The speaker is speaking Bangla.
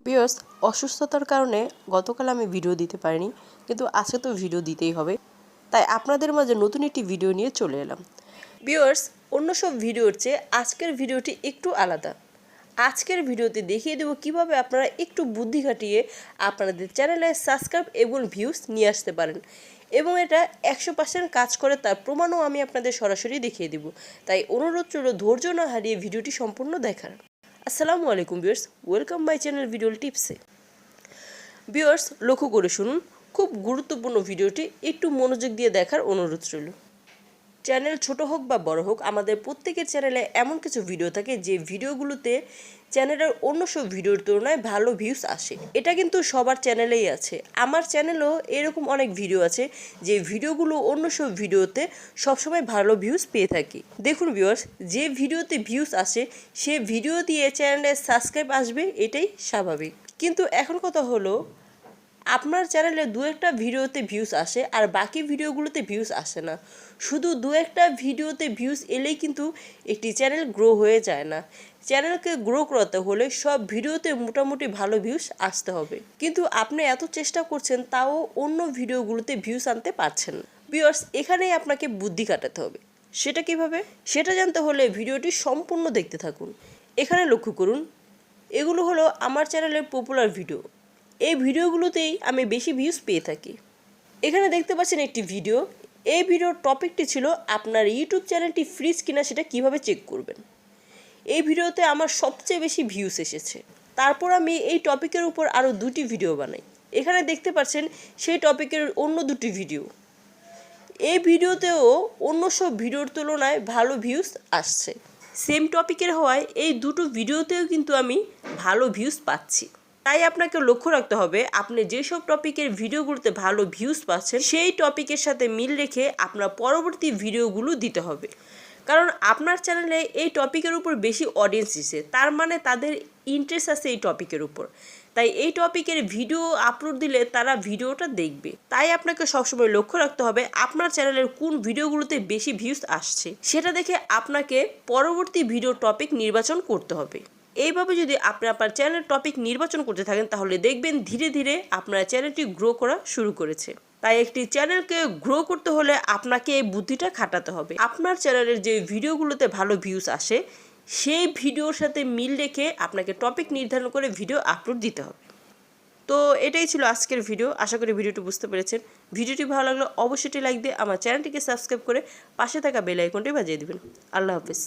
ভিউয়ার্স, অসুস্থতার কারণে গতকাল আমি ভিডিও দিতে পারিনি, কিন্তু আজকে তো ভিডিও দিতেই হবে। তাই আপনাদের মাঝে নতুন একটি ভিডিও নিয়ে চলে এলাম। ভিউয়ার্স, অন্য সব ভিডিওর চেয়ে আজকের ভিডিওটি একটু আলাদা। আজকের ভিডিওতে দেখিয়ে দেবো কিভাবে আপনারা একটু বুদ্ধি খাটিয়ে আপনাদের চ্যানেলে সাবস্ক্রাইব এবং ভিউজ নিয়ে আসতে পারেন, এবং এটা 100% কাজ করে তার প্রমাণও আমি আপনাদের সরাসরি দেখিয়ে দেব। তাই অনুরোধ রইল ধৈর্য না হারিয়ে ভিডিওটি সম্পূর্ণ দেখার। আসসালামু আলাইকুম viewers, welcome my channel video টিপসে। ভিউয়ার্স, লক্ষ্য করে শুনুন, খুব গুরুত্বপূর্ণ ভিডিওটি একটু মনোযোগ দিয়ে দেখার অনুরোধ রইল। চ্যানেল ছোট হোক বা বড় হোক, আমাদের প্রত্যেকের চ্যানেলে এমন কিছু ভিডিও থাকে যে ভিডিওগুলোতে চ্যানেলের অন্য সব ভিডিওর তুলনায় ভালো ভিউজ আসে। এটা কিন্তু সবার চ্যানেলেই আছে। আমার চ্যানেলেও এরকম অনেক ভিডিও আছে যে ভিডিওগুলো অন্য সব ভিডিওতে সবসময় ভালো ভিউজ পেয়ে থাকি। দেখুন ভিউয়ার্স, যে ভিডিওতে ভিউজ আসে সে ভিডিও দিয়ে চ্যানেলে সাবস্ক্রাইব আসবে, এটাই স্বাভাবিক। কিন্তু এখন কথা হলো, আপনার চ্যানেলে দু একটা ভিডিওতে ভিউজ আসে আর বাকি ভিডিওগুলোতে ভিউজ আসে না। শুধু দু একটা ভিডিওতে ভিউজ এলেই কিন্তু একটি চ্যানেল গ্রো হয়ে যায় না। চ্যানেলকে গ্রো করাতে হলে সব ভিডিওতে মোটামুটি ভালো ভিউজ আসতে হবে, কিন্তু আপনি এত চেষ্টা করছেন তাও অন্য ভিডিওগুলোতে ভিউজ আনতে পারছেন না। ভিউয়ার্স, এখানেই আপনাকে বুদ্ধি খাটাতে হবে। সেটা কিভাবে, সেটা জানতে হলে ভিডিওটি সম্পূর্ণ দেখতে থাকুন। এখানে লক্ষ্য করুন, এগুলো হলো আমার চ্যানেলের পপুলার ভিডিও। এই ভিডিওগুলোতেই আমি বেশি ভিউজ পেয়ে থাকি। এখানে দেখতে পাচ্ছেন একটি ভিডিও। এই ভিডিওর টপিকটি ছিল আপনার ইউটিউব চ্যানেলটি ফ্রিজ কিনা সেটা কিভাবে চেক করবেন। এই ভিডিওতে আমার সবচেয়ে বেশি ভিউজ এসেছে। তারপর আমি এই টপিকের উপর আরও দুটি ভিডিও বানাই। এখানে দেখতে পাচ্ছেন সেই টপিকের অন্য দুটি ভিডিও। এই ভিডিওতেও অন্য সব ভিডিওর তুলনায় ভালো ভিউজ আসছে। সেম টপিকের হওয়ায় এই দুটো ভিডিওতেও কিন্তু আমি ভালো ভিউজ পাচ্ছি। তাই আপনাকে লক্ষ্য রাখতে হবে, আপনি যেসব টপিকের ভিডিওগুলোতে ভালো ভিউজ পাচ্ছেন সেই টপিকের সাথে মিল রেখে আপনার পরবর্তী ভিডিওগুলো দিতে হবে। কারণ আপনার চ্যানেলে এই টপিকের উপর বেশি অডিয়েন্স এসে, তার মানে তাদের ইন্টারেস্ট আছে এই টপিকের উপর। তাই এই টপিকের ভিডিও আপলোড দিলে তারা ভিডিওটা দেখবে। তাই আপনাকে সবসময় লক্ষ্য রাখতে হবে আপনার চ্যানেলের কোন ভিডিওগুলোতে বেশি ভিউজ আসছে, সেটা দেখে আপনাকে পরবর্তী ভিডিও টপিক নির্বাচন করতে হবে। এইভাবে যদি আপনি আপনার চ্যানেলের টপিক নির্বাচন করতে থাকেন তাহলে দেখবেন ধীরে ধীরে আপনার চ্যানেলটি গ্রো করা শুরু করেছে। তাই একটি চ্যানেলকে গ্রো করতে হলে আপনাকে এই বুদ্ধিটা খাটাতে হবে। আপনার চ্যানেলের যে ভিডিওগুলোতে ভালো ভিউজ আসে সেই ভিডিওর সাথে মিল রেখে আপনাকে টপিক নির্ধারণ করে ভিডিও আপলোড দিতে হবে। তো এটাই ছিল আজকের ভিডিও। আশা করি ভিডিওটি বুঝতে পেরেছেন। ভিডিওটি ভালো লাগলে অবশ্যই লাইক দিয়ে আমার চ্যানেলটিকে সাবস্ক্রাইব করে পাশে থাকা বেল আইকনটি বাজিয়ে দিবেন। আল্লাহ হাফেজ।